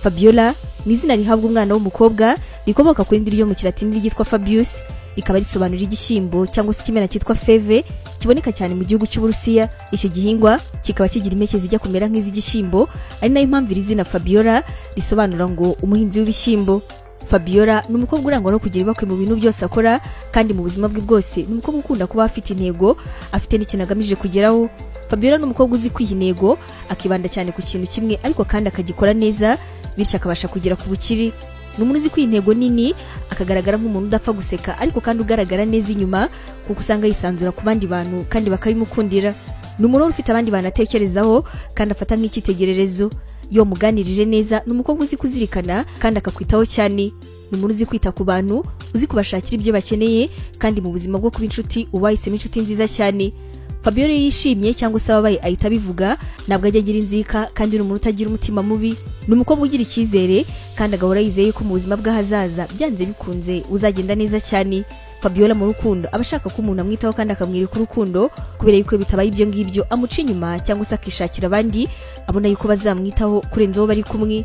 Fabiola ni izina rihabwa umwana w'umukobwa rikomoka ku rindi ryo mu kilatini ryitwa Fabius, ikaba risobanura igishyimbo cyangwa se ikimera cyitwa feve kiboneka cyane mu gihugu cy'Uburusiya. Iki gihingwa kikaba kigira impeke zijya kumera nk'iz'igishyimbo, ari nayo impamvu iri zina Fabiola risobanura ngo umuhinzi w'ibishyimbo. Fabiola ni umukobwa urangwa no kugira ibakwe mu bintu byose akora, kandi mu buzima bwe bwose ni umukobwa ukunda kuba afite intego, afite n'ikintu agamije kugeraho. Fabiola ni umukobwa uzi kwiha intego, akibanda cyane ku kintu kimwe ariko kandi akagikora neza, bityo akabasha kugera ku bukiri. Ni umuntu uzi kwiha intego nini, akagaragara nk'umuntu udapfa guseka ariko kandi ugaragara neza inyuma, kuko usanga yisanzura ku bandi bantu kandi bakabimukundira. Ni umuntu ufite abandi bantu atekerezaho kandi afata nk'icyitegererezo. Iyo muganirije neza, ni umukobwa uzi kuzirikana kandi akakwitaho cyane. Ni umuntu uzi kwita ku bantu, uzi kubashakira ibyo bakeneye, kandi mu buzima bwo kuba inshuti ubahisemo inshuti nziza cyane. Fabiola yishimye cyangwa se ababaye ahita abivuga, ntabwo ajya agira inzika, kandi ni umuntu utagira umutima mubi. Ni umukobwa ugira icyizere kandi agahora yizeye ko mu buzima bw'ahazaza byanze bikunze uzagenda neza cyane. Fabiola mu rukundo aba ashaka ko umuntu amwitaho kandi akamwereka urukundo, kubera yuko bitabaye ibyo ngibyo amuca inyuma cyangwa se akishakira abandi abona yuko bazamwitaho kurenza uwo bari kumwe.